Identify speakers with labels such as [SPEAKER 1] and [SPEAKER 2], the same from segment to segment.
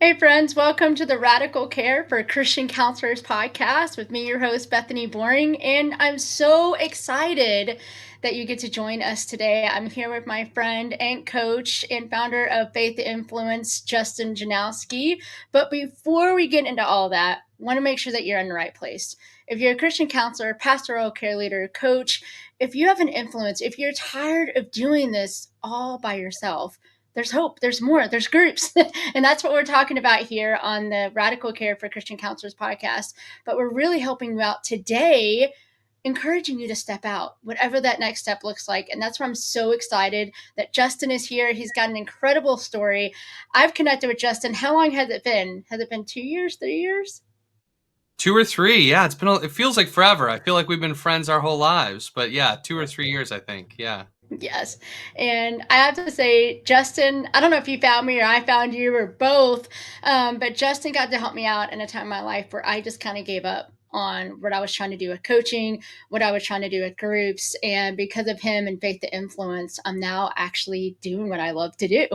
[SPEAKER 1] Hey, friends, welcome to the Radical Care for Christian Counselors podcast with me, your host, Bethany Boring. And I'm so excited that you get to join us today. I'm here with my friend and coach and founder of Faith Influence, Justin Janowski. But before we get into all that, I want to make sure that you're in the right place. If you're a Christian counselor, pastoral care leader, coach, if you have an influence, if you're tired of doing this all by yourself, there's hope, there's more, there's groups. And that's what we're talking about here on the Radical Care for Christian Counselors podcast. But we're really helping you out today, encouraging you to step out, whatever that next step looks like. And that's why I'm so excited that Justin is here. He's got an incredible story. I've connected with Justin. How long has it been? Has it been 2 years, 3 years?
[SPEAKER 2] 2 or 3, yeah. It feels like forever. I feel like we've been friends our whole lives, but yeah, 2 or 3 years, I think. Yeah.
[SPEAKER 1] Yes. And I have to say, Justin, I don't know if you found me or I found you or both, but Justin got to help me out in a time in my life where I just kind of gave up on what I was trying to do with coaching, what I was trying to do with groups. And because of him and Faith to Influence, I'm now actually doing what I love to do.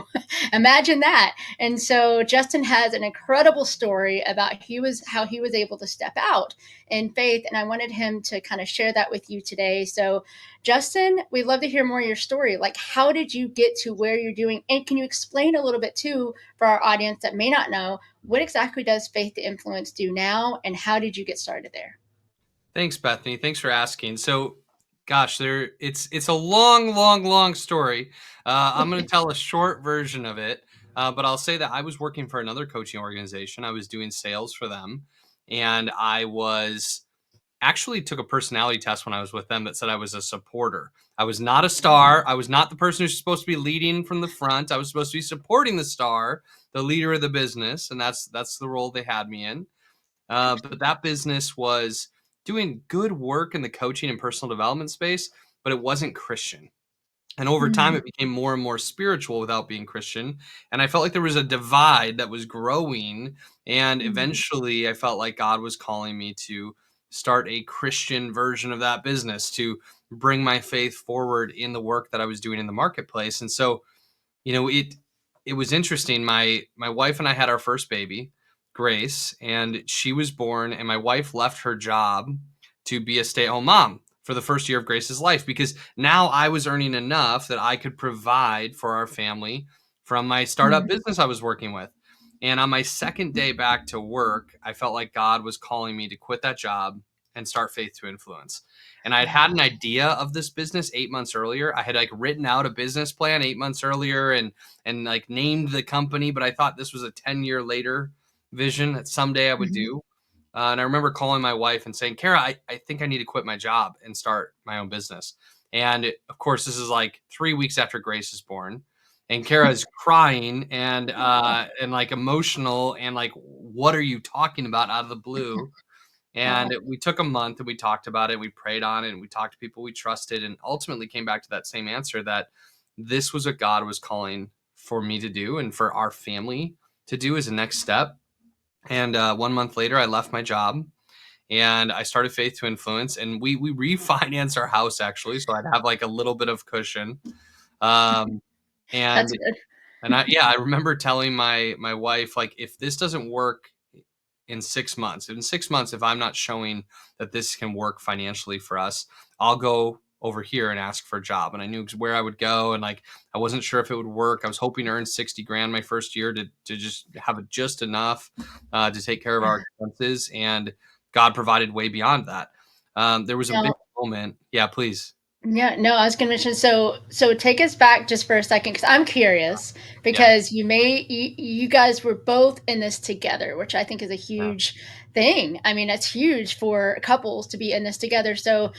[SPEAKER 1] Imagine that. And so Justin has an incredible story about how he was able to step out in faith. And I wanted him to kind of share that with you today. So Justin, we'd love to hear more of your story. Like, how did you get to where you're doing? And can you explain a little bit too for our audience that may not know what exactly does Faith to Influence do now, and how did you get started there?
[SPEAKER 2] Thanks, Bethany. Thanks for asking. So, gosh, it's a long, long, long story. I'm going to tell a short version of it, but I'll say that I was working for another coaching organization. I was doing sales for them, and I was actually took a personality test when I was with them that said I was a supporter. I was not a star. I was not the person who's supposed to be leading from the front. I was supposed to be supporting the star, the leader of the business, and that's the role they had me in. But that business was doing good work in the coaching and personal development space, but it wasn't Christian. And over time,
[SPEAKER 1] Mm-hmm.
[SPEAKER 2] it became more and more spiritual without being Christian. And I felt like there was a divide that was growing. And eventually, I felt like God was calling me to start a Christian version of that business, to bring my faith forward in the work that I was doing in the marketplace. And so, it was interesting. My wife and I had our first baby, Grace, and she was born, and my wife left her job to be a stay-at-home mom for the first year of Grace's life, because now I was earning enough that I could provide for our family from my startup
[SPEAKER 1] Mm-hmm.
[SPEAKER 2] business I was working with. And on my second day back to work, I felt like God was calling me to quit that job and start Faith to Influence. And I'd had
[SPEAKER 1] Wow.
[SPEAKER 2] an idea of this business 8 months earlier. I had like written out a business plan 8 months earlier, and like named the company, but I thought this was a 10-year later vision that someday I would
[SPEAKER 1] Mm-hmm.
[SPEAKER 2] do. And I remember calling my wife and saying, Kara, I think I need to quit my job and start my own business. And of course, this is like 3 weeks after Grace is born. And Kara is crying and like emotional and like, what are you talking about out of the blue? And
[SPEAKER 1] Wow.
[SPEAKER 2] we took a month and we talked about it. We prayed on it and we talked to people we trusted, and ultimately came back to that same answer that this was what God was calling for me to do and for our family to do as a next step. And 1 month later, I left my job and I started Faith to Influence, and we refinanced our house actually, so I'd have like a little bit of cushion. Um, and
[SPEAKER 1] That's good.
[SPEAKER 2] I remember telling my wife, like, if this doesn't work in 6 months, if I'm not showing that this can work financially for us, I'll go over here and ask for a job. And I knew where I would go. And like, I wasn't sure if it would work. I was hoping to earn 60 grand my first year to just have it just enough to take care of our expenses. And God provided way beyond that. There was a big
[SPEAKER 1] Now,
[SPEAKER 2] moment. Yeah, please.
[SPEAKER 1] yeah, no, I was going to mention. So take us back just for a second, because I'm curious.
[SPEAKER 2] Yeah.
[SPEAKER 1] Because you guys were both in this together, which I think is a
[SPEAKER 2] Yeah.
[SPEAKER 1] huge thing. I mean, that's huge for couples to be in this together. So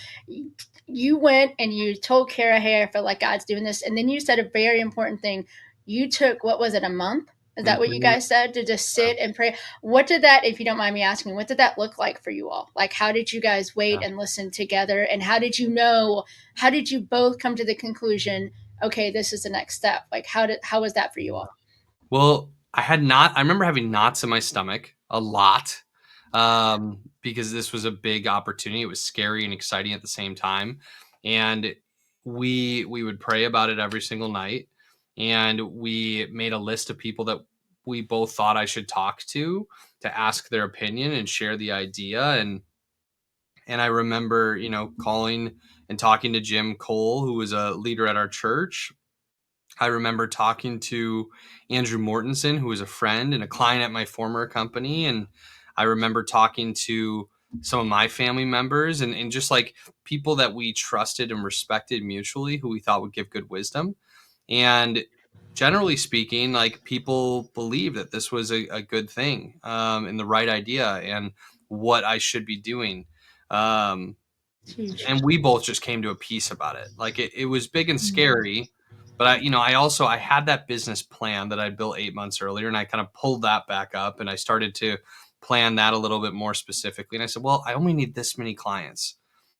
[SPEAKER 1] you went and you told Kara, "Hey, I feel like God's doing this," and then you said a very important thing. You took, what was it, a month? Is that what you
[SPEAKER 2] Mhm.
[SPEAKER 1] guys said, to just sit and pray? What did that, if you don't mind me asking, what did that look like for you all? Like, how did you guys wait
[SPEAKER 2] Yeah.
[SPEAKER 1] and listen together, and how did you both come to the conclusion, okay, this is the next step? Like, how was that for you all?
[SPEAKER 2] Well, I remember having knots in my stomach a lot, because this was a big opportunity. It was scary and exciting at the same time. And we would pray about it every single night. And we made a list of people that we both thought I should talk to ask their opinion and share the idea. And I remember, calling and talking to Jim Cole, who was a leader at our church. I remember talking to Andrew Mortensen, who was a friend and a client at my former company. And I remember talking to some of my family members and just like people that we trusted and respected mutually, who we thought would give good wisdom. And generally speaking, like, people believe that this was a good thing, and the right idea and what I should be doing. Um,
[SPEAKER 1] It's huge.
[SPEAKER 2] and we both just came to a peace about it. Like, it was big and
[SPEAKER 1] Mm.
[SPEAKER 2] scary, but I had that business plan that I built 8 months earlier, and I kind of pulled that back up and I started to plan that a little bit more specifically. And I said, well, I only need this many clients.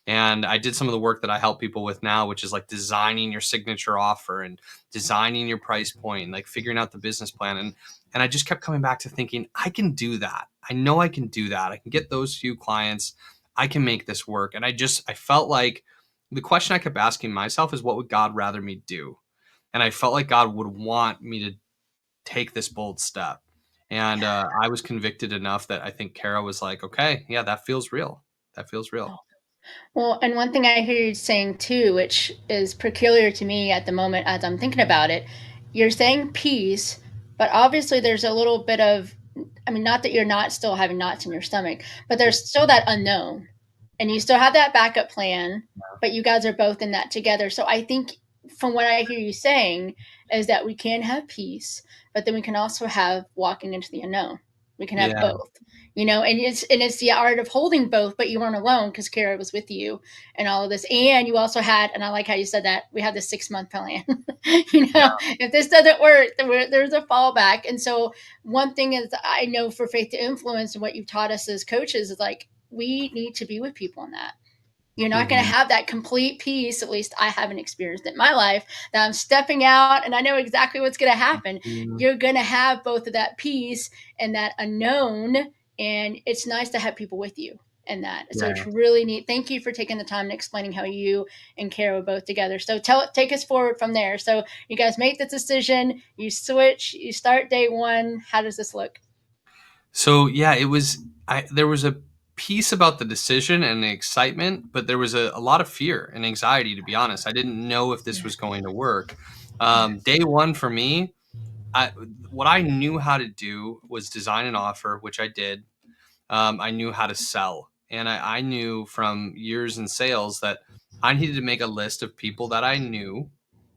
[SPEAKER 2] And I did some of the work that I help people with now, which is like designing your signature offer and designing your price point, and like figuring out the business plan. And I just kept coming back to thinking, I can do that. I know I can do that. I can get those few clients. I can make this work. And I felt like the question I kept asking myself is, what would God rather me do? And I felt like God would want me to take this bold step. And I was convicted enough that I think Kara was like, okay, yeah, that feels real. That feels real.
[SPEAKER 1] Well, and one thing I hear you saying too, which is peculiar to me at the moment as I'm thinking about it, you're saying peace, but obviously there's a little bit of, I mean, not that you're not still having knots in your stomach, but there's still that unknown. And you still have that backup plan, but you guys are both in that together. So I think from what I hear you saying is that we can have peace, but then we can also have walking into the unknown. We can have
[SPEAKER 2] Yeah.
[SPEAKER 1] both, and it's the art of holding both, but you weren't alone because Kara was with you and all of this. And you also had, and I like how you said that, we had the 6 month plan.
[SPEAKER 2] Yeah.
[SPEAKER 1] If this doesn't work, there's a fallback. And so one thing is, I know for Faith to Influence and what you've taught us as coaches is like, we need to be with people in that. You're not going to
[SPEAKER 2] Mhm.
[SPEAKER 1] have that complete peace. At least I haven't experienced it in my life, that I'm stepping out and I know exactly what's going to happen.
[SPEAKER 2] Mhm.
[SPEAKER 1] You're going to have both of that peace and that unknown. And it's nice to have people with you in that. So it's
[SPEAKER 2] Yeah.
[SPEAKER 1] really neat. Thank you for taking the time and explaining how you and Kara were both together. So take us forward from there. So you guys make the decision, you switch, you start day one. How does this look?
[SPEAKER 2] So yeah, there was a piece about the decision and the excitement, but there was a lot of fear and anxiety, to be honest. I didn't know if this
[SPEAKER 1] Yeah.
[SPEAKER 2] was going to work.
[SPEAKER 1] Yeah.
[SPEAKER 2] Day one for me, I what I knew how to do was design an offer, which I did. I knew how to sell. And I knew from years in sales that I needed to make a list of people that I knew.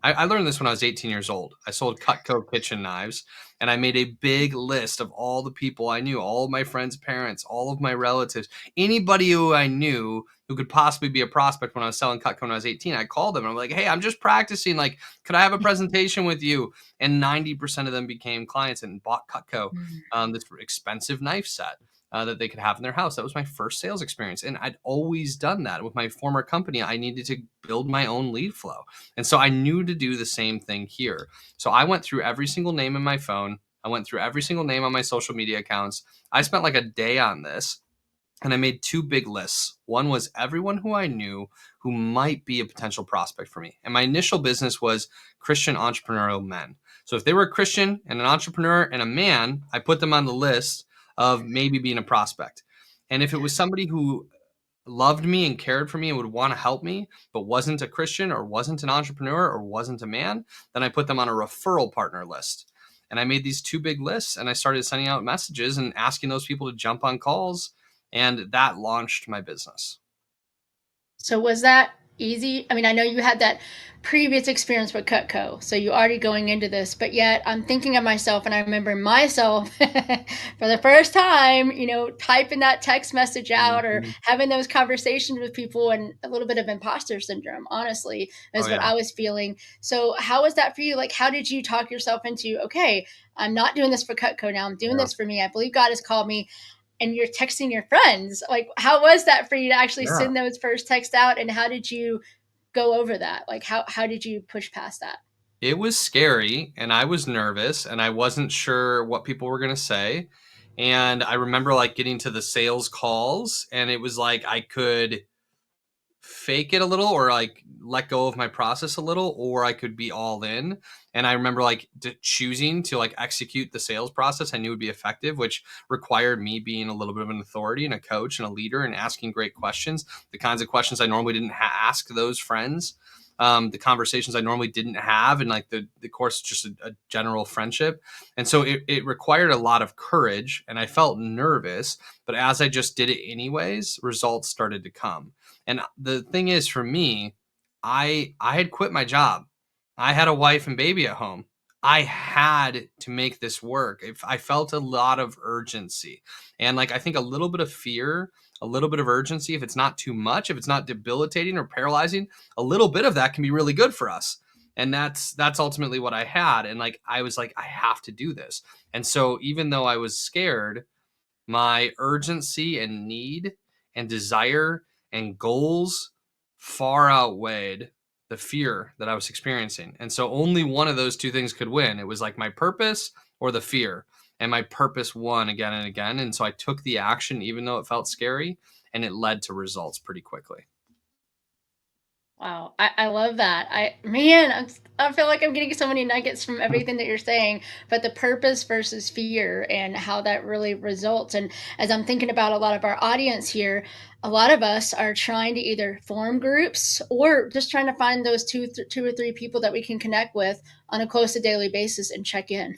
[SPEAKER 2] I learned this when I was 18 years old. I sold Cutco kitchen knives, and I made a big list of all the people I knew, all of my friends' parents, all of my relatives, anybody who I knew who could possibly be a prospect when I was selling Cutco when I was 18. I called them and I'm like, hey, I'm just practicing. Like, could I have a presentation with you? And 90% of them became clients and bought Cutco,
[SPEAKER 1] Mm.
[SPEAKER 2] this expensive knife set that they could have in their house. That was my first sales experience. And I'd always done that with my former company. I needed to build my own lead flow. And so I knew to do the same thing here. So I went through every single name in my phone. I went through every single name on my social media accounts. I spent like a day on this. And I made two big lists. One was everyone who I knew who might be a potential prospect for me. And my initial business was Christian entrepreneurial men. So if they were a Christian and an entrepreneur and a man, I put them on the list of maybe being a prospect. And if it was somebody who loved me and cared for me and would want to help me, but wasn't a Christian or wasn't an entrepreneur or wasn't a man, then I put them on a referral partner list. And I made these two big lists and I started sending out messages and asking those people to jump on calls. And that launched my business.
[SPEAKER 1] So was that easy? I mean, I know you had that previous experience with Cutco, so you already going into this, but yet I'm thinking of myself and I remember myself for the first time, typing that text message out or
[SPEAKER 2] Mhm.
[SPEAKER 1] having those conversations with people, and a little bit of imposter syndrome, honestly,
[SPEAKER 2] Oh,
[SPEAKER 1] is what
[SPEAKER 2] yeah.
[SPEAKER 1] I was feeling. So how was that for you? Like, how did you talk yourself into, okay, I'm not doing this for Cutco now. I'm doing
[SPEAKER 2] Yeah.
[SPEAKER 1] this for me. I believe God has called me, and you're texting your friends. Like, how was that for you to actually
[SPEAKER 2] Yeah.
[SPEAKER 1] send those first texts out? And how did you go over that? Like, how did you push past that?
[SPEAKER 2] It was scary and I was nervous and I wasn't sure what people were going to say. And I remember like getting to the sales calls and it was like I could fake it a little or like let go of my process a little, or I could be all in. And I remember like choosing to like execute the sales process I knew would be effective, which required me being a little bit of an authority and a coach and a leader and asking great questions, the kinds of questions I normally didn't ask those friends, the conversations I normally didn't have, and like the course, just a general friendship. And so it required a lot of courage, and I felt nervous, but as I just did it anyways, results started to come. And the thing is, for me, I had quit my job. I had a wife and baby at home. I had to make this work. If I felt a lot of urgency, and like I think a little bit of fear, a little bit of urgency, if it's not too much, if it's not debilitating or paralyzing, a little bit of that can be really good for us. And that's ultimately what I had. And like I was like, I have to do this. And so even though I was scared, my urgency and need and desire and goals far outweighed the fear that I was experiencing. And so only one of those two things could win. It was like my purpose or the fear. And my purpose won again and again. And so I took the action, even though it felt scary, and it led to results pretty quickly.
[SPEAKER 1] Wow, I love that. I feel like I'm getting so many nuggets from everything that you're saying, but the purpose versus fear and how that really results. And as I'm thinking about a lot of our audience here, a lot of us are trying to either form groups or just trying to find those two or three people that we can connect with on a close to daily basis and check in,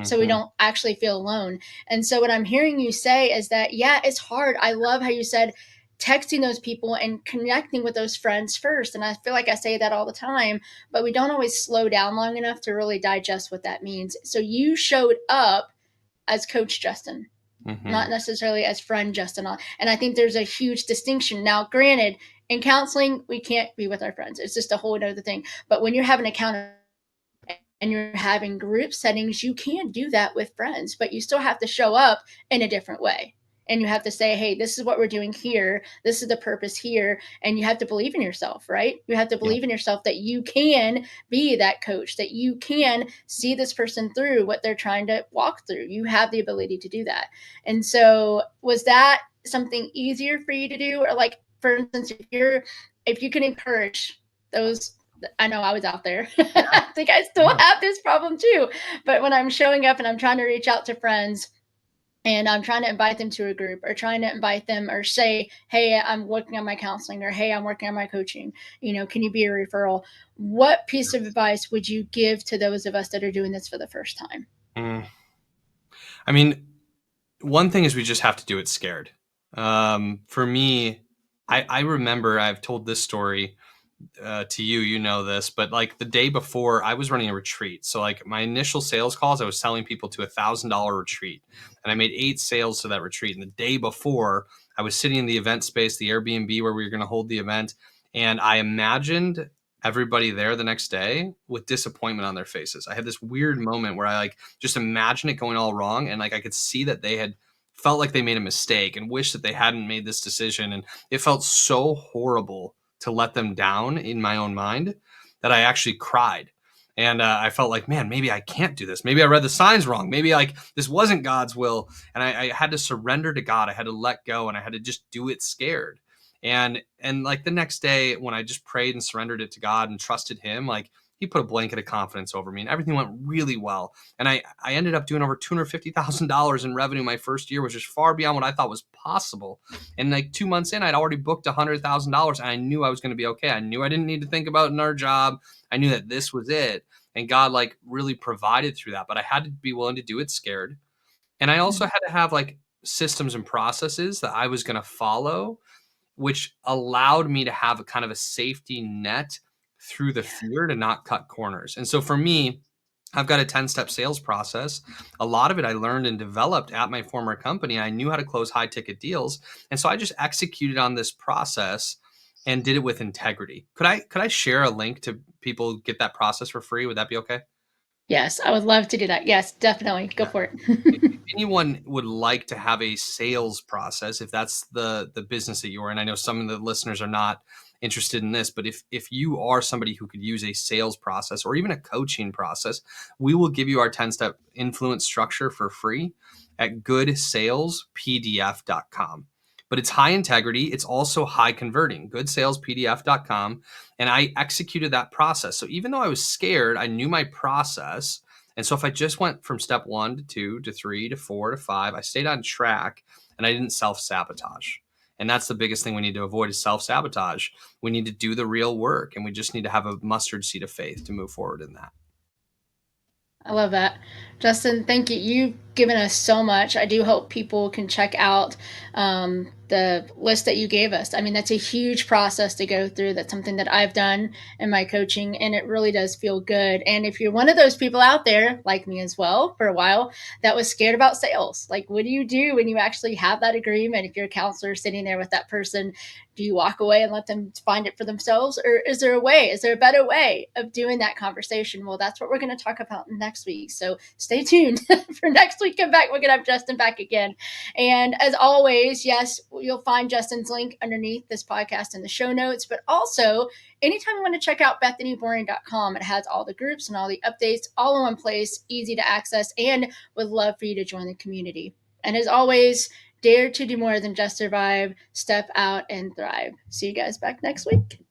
[SPEAKER 1] so we
[SPEAKER 2] Mm-hmm.
[SPEAKER 1] don't actually feel alone. And so what I'm hearing you say is that yeah, it's hard. I love how you said texting those people and connecting with those friends first. And I feel like I say that all the time, but we don't always slow down long enough to really digest what that means. So you showed up as Coach Justin,
[SPEAKER 2] Mm-hmm.
[SPEAKER 1] not necessarily as friend Justin. And I think there's a huge distinction. Now, granted, in counseling, we can't be with our friends. It's just a whole other thing. But when you're having accountability and you're having group settings, you can do that with friends, but you still have to show up in a different way. And you have to say, hey, this is what we're doing here. This is the purpose here. And you have to believe in yourself, right? You have to
[SPEAKER 2] Yeah.
[SPEAKER 1] believe in yourself that you can be that coach, that you can see this person through what they're trying to walk through. You have the ability to do that. And so, was that something easier for you to do? Or, like, for instance, if you can encourage those, I know I was out there.
[SPEAKER 2] Yeah.
[SPEAKER 1] I think I still
[SPEAKER 2] Yeah.
[SPEAKER 1] have this problem too. But when I'm showing up and I'm trying to reach out to friends and I'm trying to invite them to a group or trying to invite them or say, hey, I'm working on my counseling or hey, I'm working on my coaching, can you be a referral? What piece of advice would you give to those of us that are doing this for the first time?
[SPEAKER 2] Mm. I mean, one thing is we just have to do it scared. For me, I remember I've told this story to you, you know this, but like the day before I was running a retreat. So like my initial sales calls, I was selling people to $1,000 retreat, and I made 8 sales to that retreat. And the day before, I was sitting in the event space, the Airbnb where we were going to hold the event, and I imagined everybody there the next day with disappointment on their faces. I had this weird moment where I like just imagined it going all wrong, and like I could see that they had felt like they made a mistake and wish that they hadn't made this decision, and it felt so horrible to let them down in my own mind that I actually cried. And I felt like, man, maybe I can't do this. Maybe I read the signs wrong. Maybe like this wasn't God's will. And I had to surrender to God. I had to let go, and I had to just do it scared. And like the next day when I just prayed and surrendered it to God and trusted him, like he put a blanket of confidence over me and everything went really well. And I ended up doing over $250,000 in revenue my first year, which is far beyond what I thought was possible. And like 2 months in, I'd already booked $100,000, and I knew I was going to be okay. I knew I didn't need to think about another job. I knew that this was it. And God like really provided through that, but I had to be willing to do it scared. And I also
[SPEAKER 1] Mm.
[SPEAKER 2] had to have like systems and processes that I was going to follow, which allowed me to have a kind of a safety net through the
[SPEAKER 1] Yeah.
[SPEAKER 2] fear to not cut corners. And so for me, I've got a 10-step sales process. A lot of it I learned and developed at my former company. I knew how to close high ticket deals. And so I just executed on this process and did it with integrity. Could I share a link to people get that process for free? Would that be okay?
[SPEAKER 1] Yes, I would love to do that. Yes, definitely. Go
[SPEAKER 2] Yeah.
[SPEAKER 1] for
[SPEAKER 2] If
[SPEAKER 1] it.
[SPEAKER 2] anyone would like to have a sales process, if that's the business that you're in, I know some of the listeners are not interested in this, but if you are somebody who could use a sales process or even a coaching process, we will give you our 10-step influence structure for free at goodsalespdf.com. but it's high integrity. It's also high converting. GoodSalesPDF.com. And I executed that process. So even though I was scared, I knew my process. And so if I just went from step 1 to 2 to 3 to 4 to 5, I stayed on track and I didn't self-sabotage. And that's the biggest thing we need to avoid is self-sabotage. We need to do the real work, and we just need to have a mustard seed of faith to move forward in that.
[SPEAKER 1] I love that. Justin, thank you. You've given us so much. I do hope people can check out the list that you gave us. I mean, that's a huge process to go through. That's something that I've done in my coaching, and it really does feel good. And if you're one of those people out there, like me as well, for a while, that was scared about sales, like, what do you do when you actually have that agreement? If you're a counselor sitting there with that person, do you walk away and let them find it for themselves? Or is there a way? Is there a better way of doing that conversation? Well, that's what we're going to talk about next week. So stay tuned for next week. Come back. We're going to have Justin back again. And as always, yes, you'll find Justin's link underneath this podcast in the show notes. But also, anytime you want to check out BethanyBoring.com, it has all the groups and all the updates all in one place, easy to access, and would love for you to join the community. And as always, dare to do more than just survive, step out and thrive. See you guys back next week.